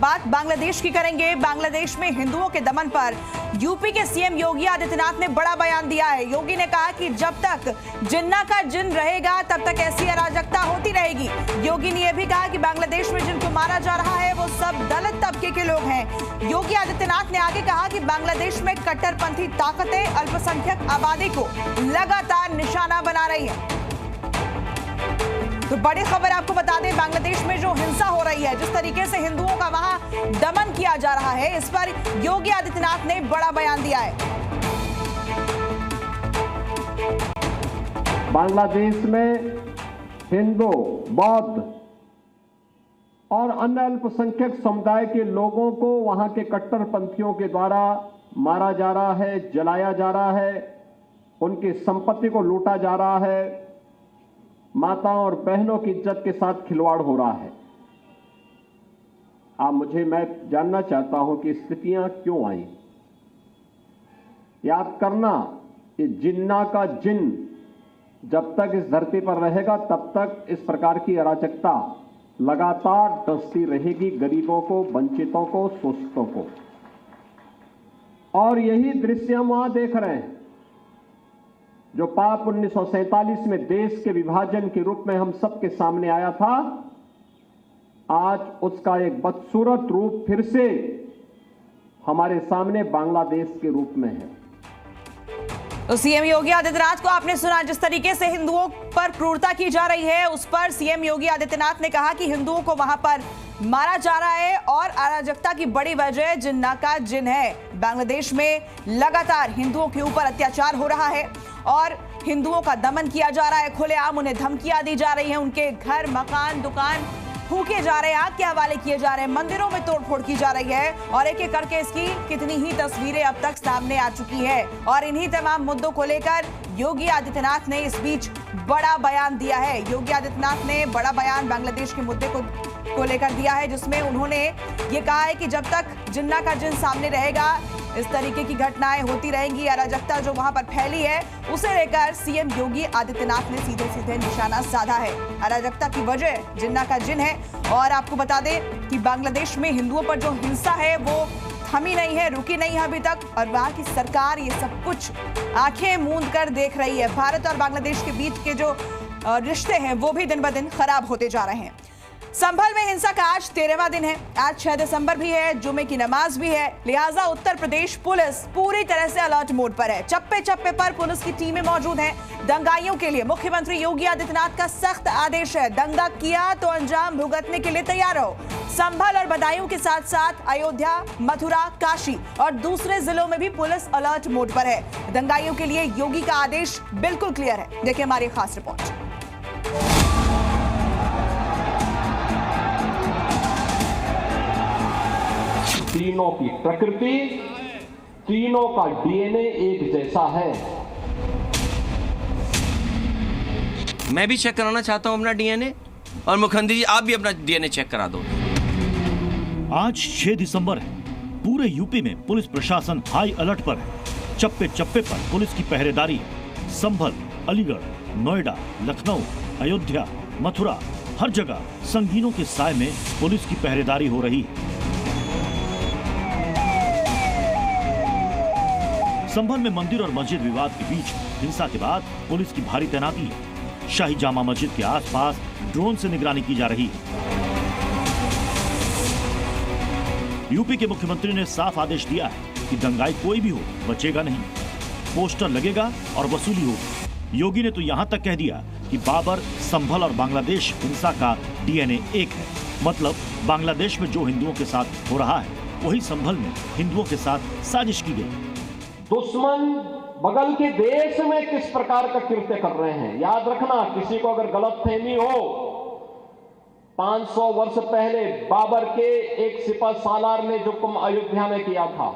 बात बांग्लादेश की करेंगे। बांग्लादेश में हिंदुओं के दमन पर यूपी के सीएम योगी आदित्यनाथ ने बड़ा बयान दिया है। योगी ने कहा कि जब तक जिन्ना का जिन रहेगा तब तक ऐसी अराजकता होती रहेगी। योगी ने यह भी कहा कि बांग्लादेश में जिनको मारा जा रहा है वो सब दलित तबके के लोग हैं। योगी आदित्यनाथ ने आगे कहा कि बांग्लादेश में कट्टरपंथी ताकतें अल्पसंख्यक आबादी को लगातार निशाना बना रही है। तो बड़ी खबर आपको बता दें, बांग्लादेश में जो हिंसा हो रही है, जिस तरीके से हिंदुओं का वहां दमन किया जा रहा है, इस पर योगी आदित्यनाथ ने बड़ा बयान दिया है। बांग्लादेश में हिंदू, बौद्ध और अन्य अल्पसंख्यक समुदाय के लोगों को वहां के कट्टरपंथियों के द्वारा मारा जा रहा है, जलाया जा रहा है, उनकी संपत्ति को लूटा जा रहा है, माताओं और बहनों की इज्जत के साथ खिलवाड़ हो रहा है। मैं जानना चाहता हूं कि स्थितियां क्यों आई। याद करना, ये जिन्ना का जिन जब तक इस धरती पर रहेगा तब तक इस प्रकार की अराजकता लगातार डसती रहेगी, गरीबों को, वंचितों को, शोषितों को। और यही दृश्य हम वहां देख रहे हैं जो पाप 1947 में देश के विभाजन के रूप में हम सबके सामने आया था। आज उसका एक बदसूरत रूप फिर से हमारे सामने बांग्लादेश के रूप में है। तो सीएम योगी आदित्यनाथ को आपने सुना, जिस तरीके से हिंदुओं पर क्रूरता की जा रही है उस पर सीएम योगी आदित्यनाथ ने कहा कि हिंदुओं को वहां पर मारा जा रहा है और अराजकता की बड़ी वजह जिन्ना का जिन है। बांग्लादेश में लगातार हिंदुओं के ऊपर अत्याचार हो रहा है और हिंदुओं का दमन किया जा रहा है। खुलेआम उन्हें धमकियां दी जा रही हैं, उनके घर, मकान, दुकान फूके जा रहे हैं, आग के हवाले किए जा रहे हैं, मंदिरों में तोड़फोड़ की जा रही है और एक एक करके इसकी कितनी ही तस्वीरें अब तक सामने आ चुकी है। और इन्हीं तमाम मुद्दों को लेकर योगी आदित्यनाथ ने इस बीच बड़ा बयान दिया है। योगी आदित्यनाथ ने बड़ा बयान बांग्लादेश के मुद्दे को लेकर दिया है, जिसमें उन्होंने ये कहा है कि जब तक जिन्ना का जिन सामने रहेगा इस तरीके की घटनाएं होती रहेंगी। अराजकता जो वहां पर फैली है उसे लेकर सीएम योगी आदित्यनाथ ने सीधे सीधे निशाना साधा है। अराजकता की वजह जिन्ना का जिन है। और आपको बता दें कि बांग्लादेश में हिंदुओं पर जो हिंसा है वो थमी नहीं है, रुकी नहीं है अभी तक और वहां की सरकार ये सब कुछ आंखें मूंद कर देख रही है। भारत और बांग्लादेश के बीच के जो रिश्ते हैं वो भी दिन ब दिन खराब होते जा रहे हैं। संभल में हिंसा का आज 13वां दिन है। आज 6 दिसंबर भी है, जुमे की नमाज भी है, लिहाजा उत्तर प्रदेश पुलिस पूरी तरह से अलर्ट मोड पर है। चप्पे चप्पे पर पुलिस की टीमें मौजूद हैं। दंगाइयों के लिए मुख्यमंत्री योगी आदित्यनाथ का सख्त आदेश है, दंगा किया तो अंजाम भुगतने के लिए तैयार रहो। संभल और बदायूं के साथ साथ अयोध्या, मथुरा, काशी और दूसरे जिलों में भी पुलिस अलर्ट मोड पर है। दंगाइयों के लिए योगी का आदेश बिल्कुल क्लियर है। देखिए हमारी खास रिपोर्ट। तीनों की प्रकृति, तीनों का डीएनए एक जैसा है। मैं भी चेक कराना चाहता हूं अपना डीएनए और मुखंडी जी आप भी अपना डीएनए चेक करा दो। आज 6 दिसंबर है। पूरे यूपी में पुलिस प्रशासन हाई अलर्ट पर है। चप्पे चप्पे पर पुलिस की पहरेदारी है। संभल, अलीगढ़, नोएडा, लखनऊ, अयोध्या, मथुरा, हर जगह संगीनों के साए में पुलिस की पहरेदारी हो रही है। संभल में मंदिर और मस्जिद विवाद के बीच हिंसा के बाद पुलिस की भारी तैनाती है। शाही जामा मस्जिद के आसपास ड्रोन से निगरानी की जा रही है। यूपी के मुख्यमंत्री ने साफ आदेश दिया है कि दंगाई कोई भी हो बचेगा नहीं, पोस्टर लगेगा और वसूली होगी। योगी ने तो यहां तक कह दिया कि बाबर, संभल और बांग्लादेश हिंसा का डीएनए एक है। मतलब बांग्लादेश में जो हिंदुओं के साथ हो रहा है वही संभल में हिंदुओं के साथ साजिश की गई। दुश्मन बगल के देश में किस प्रकार का कृत्य कर रहे हैं, याद रखना। किसी को अगर गलतफहमी हो, 500 वर्ष पहले बाबर के एक सिपह सालार ने जो काम अयोध्या में किया था,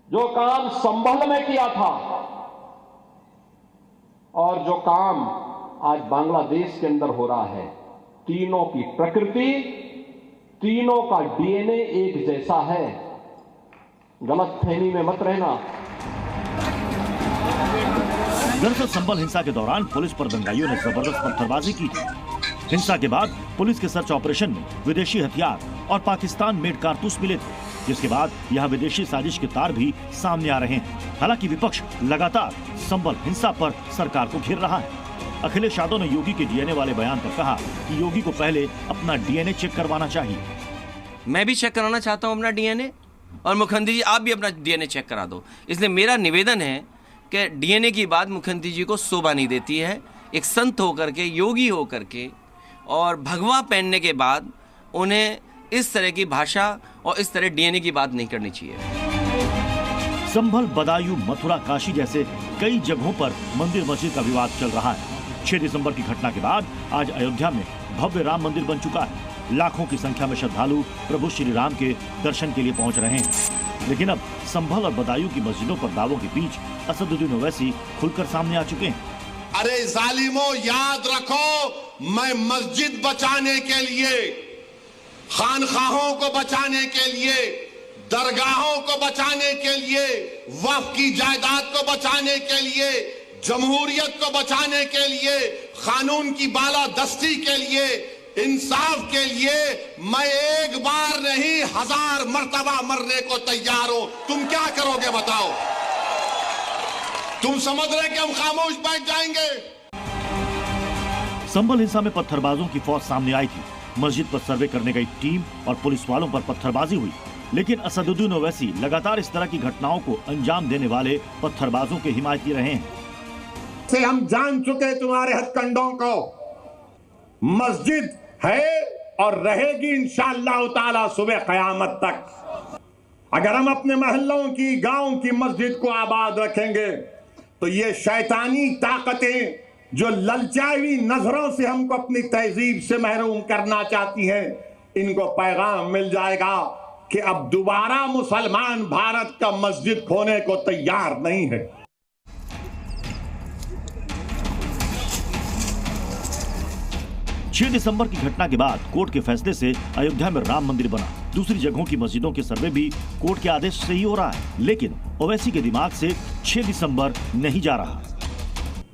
जो काम संभल में किया था और जो काम आज बांग्लादेश के अंदर हो रहा है, तीनों की प्रकृति, तीनों का डीएनए एक जैसा है। गलतफहमी में मत रहना। दरअसल संभल हिंसा के दौरान पुलिस पर दंगाइयों ने जबरदस्त पत्थरबाजी की थी। हिंसा के बाद पुलिस के सर्च ऑपरेशन में विदेशी हथियार और पाकिस्तान मेड कारतूस मिले थे, जिसके बाद यहाँ विदेशी साजिश के तार भी सामने आ रहे हैं। हालांकि विपक्ष लगातार संभल हिंसा पर सरकार को घेर रहा है। अखिलेश यादव ने योगी के डीएनए वाले बयान पर कहा कि योगी को पहले अपना डीएनए चेक करवाना चाहिए। मैं भी चेक कराना चाहता हूं अपना डीएनए, और मुख्यमंत्री जी आप भी अपना डीएनए चेक करा दो। इसलिए मेरा निवेदन है कि डीएनए की बात मुख्यमंत्री जी को शोभा नहीं देती है। एक संत होकर के, योगी होकर के और भगवा पहनने के बाद उन्हें इस तरह की भाषा और इस तरह डीएनए की बात नहीं करनी चाहिए। संभल, बदायूं, मथुरा, काशी जैसे कई जगहों पर मंदिर मस्जिद का विवाद चल रहा है। 6 दिसंबर की घटना के बाद आज अयोध्या में भव्य राम मंदिर बन चुका है। लाखों की संख्या में श्रद्धालु प्रभु श्री राम के दर्शन के लिए पहुंच रहे हैं। लेकिन अब संभल और बदायूं की मस्जिदों पर दावों के बीच असदुद्दीन ओवैसी खुलकर सामने आ चुके हैं। अरे जालिमों, याद रखो, मैं मस्जिद बचाने के लिए, खानखाहों को बचाने के लिए, दरगाहों को बचाने के लिए, वक्फ की जायदाद को बचाने के लिए, जमहूरियत को बचाने के लिए, कानून की बालादस्ती के लिए, इंसाफ के लिए मैं एक बार नहीं 1000 मर्तबा मरने को तैयार हूं। तुम क्या करोगे बताओ? तुम समझ रहे कि हम खामोश बैठ जाएंगे? संभल हिंसा में पत्थरबाजों की फौज सामने आई थी। मस्जिद पर सर्वे करने गई टीम और पुलिस वालों पर पत्थरबाजी हुई। लेकिन असदुद्दीन ओवैसी लगातार इस तरह की घटनाओं को अंजाम देने वाले पत्थरबाजों के हिमायती रहे हैं। से हम जान चुके तुम्हारे हथकंडों को। मस्जिद है और रहेगी इंशाअल्लाह ताला सुबह क़यामत तक। अगर हम अपने मोहल्लों की, गांव की मस्जिद को आबाद रखेंगे तो ये शैतानी ताकतें जो ललचाई नजरों से हमको अपनी तहजीब से महरूम करना चाहती हैं, इनको पैगाम मिल जाएगा कि अब दोबारा मुसलमान भारत का मस्जिद खोने को तैयार नहीं है। 6 दिसंबर की घटना के बाद कोर्ट के फैसले से अयोध्या में राम मंदिर बना। दूसरी जगहों की मस्जिदों के सर्वे भी कोर्ट के आदेश से ही हो रहा है। लेकिन ओवैसी के दिमाग से 6 दिसंबर नहीं जा रहा।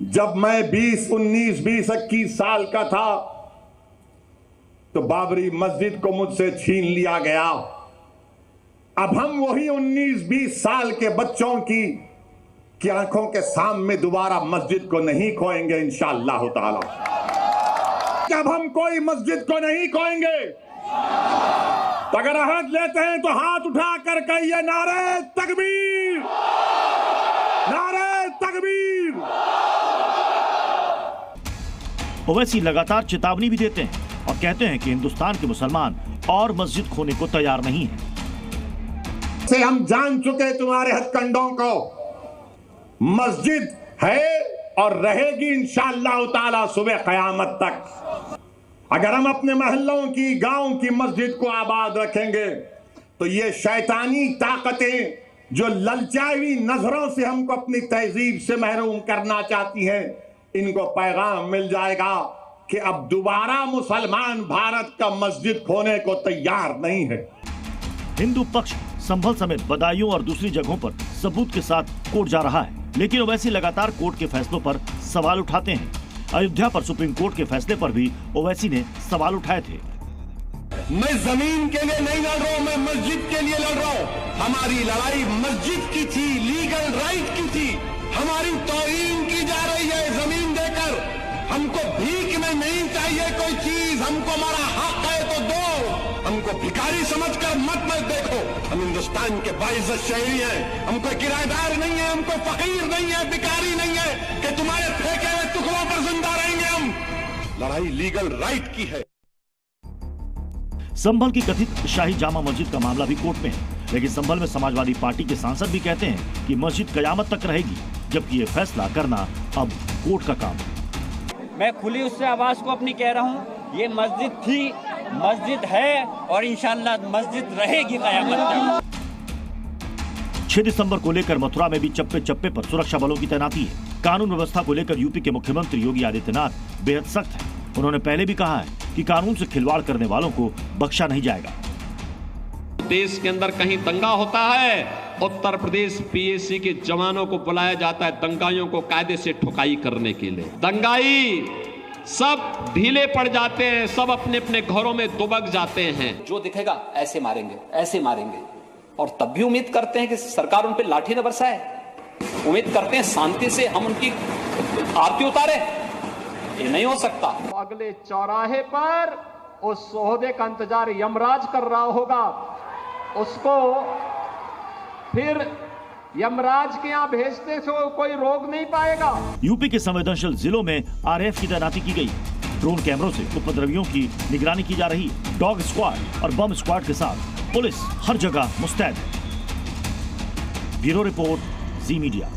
जब मैं 20, 19, 20, 21 साल का था तो बाबरी मस्जिद को मुझसे छीन लिया गया। अब हम वही 19, 20 साल के बच्चों की आंखों के सामने दोबारा मस्जिद को नहीं खोएंगे इंशाअल्लाह ताला। जब हम कोई मस्जिद को नहीं खोएंगे तो अगर अहद लेते हैं तो हाथ उठा कर कहिए नारे तकबीर, नारे तकबीर। ओवैसी लगातार चेतावनी भी देते हैं और कहते हैं कि हिंदुस्तान के मुसलमान और मस्जिद खोने को तैयार नहीं है। से हम जान चुके तुम्हारे हथकंडों को। मस्जिद है और रहेगी इंशाअल्लाह ताला सुबह क़यामत तक। अगर हम अपने मोहल्लों की, गांव की मस्जिद को आबाद रखेंगे तो ये शैतानी ताकतें जो ललचाई नजरों से हमको अपनी तहजीब से महरूम करना चाहती हैं, इनको पैगाम मिल जाएगा कि अब दोबारा मुसलमान भारत का मस्जिद खोने को तैयार नहीं है। हिंदू पक्ष संभल समेत बदायूं और दूसरी जगहों पर सबूत के साथ कोर्ट जा रहा है। लेकिन ओवैसी लगातार कोर्ट के फैसलों पर सवाल उठाते हैं। अयोध्या पर सुप्रीम कोर्ट के फैसले पर भी ओवैसी ने सवाल उठाए थे। मैं जमीन के लिए नहीं लड़ रहा हूं, मैं मस्जिद के लिए लड़ रहा हूं। हमारी लड़ाई मस्जिद की थी, लीगल राइट की थी। हमारी तौहीन की जा रही है जमीन देकर। हमको भीख में नहीं चाहिए कोई चीज, हमको हमारा हक है तो दो। हमको भिखारी समझकर मत देखो। हम हिंदुस्तान के बाइज्जत शहरी हैं। हमको किराएदार नहीं है, हमको फकीर नहीं है, भिखारी नहीं है कि तुम्हारे फेंके हुए टुकड़ों पर जिंदा रहेंगे। हम लड़ाई लीगल राइट की है। संभल की कथित शाही जामा मस्जिद का मामला भी कोर्ट में है। लेकिन संभल में समाजवादी पार्टी के सांसद भी कहते हैं कि मस्जिद कयामत तक रहेगी, जबकि ये फैसला करना अब कोर्ट का काम है। मैं खुली उससे आवाज को अपनी कह रहा हूँ, ये मस्जिद थी, मस्जिद है और इंशाअल्लाह मस्जिद रहेगी कयामत तक। 6 दिसंबर को लेकर मथुरा में भी चप्पे चप्पे पर सुरक्षा बलों की तैनाती है। कानून व्यवस्था को लेकर यूपी के मुख्यमंत्री योगी आदित्यनाथ बेहद सख्त हैं। उन्होंने पहले भी कहा है कि कानून से खिलवाड़ करने वालों को बख्शा नहीं जाएगा। देश के अंदर कहीं दंगा होता है, उत्तर प्रदेश पीएसी के जवानों को बुलाया जाता है दंगाइयों को कायदे से ठुकाई करने के लिए। दंगाई सब ढीले पड़ जाते हैं, सब अपने अपने घरों में दुबक जाते हैं। जो दिखेगा ऐसे मारेंगे, ऐसे मारेंगे। और तब भी उम्मीद करते हैं कि सरकार उन पर लाठी न बरसाए, उम्मीद करते हैं शांति से हम उनकी आरती उतारे। ये नहीं हो सकता। अगले चौराहे पर उस सोहदे का इंतजार यमराज कर रहा होगा, उसको फिर यमराज के यहाँ भेजते से कोई रोक नहीं पाएगा। यूपी के संवेदनशील जिलों में आरएएफ की तैनाती की गई। ड्रोन कैमरों से उपद्रवियों की निगरानी की जा रही। डॉग स्क्वाड और बम स्क्वाड के साथ पुलिस हर जगह मुस्तैद है। ब्यूरो रिपोर्ट, जी मीडिया।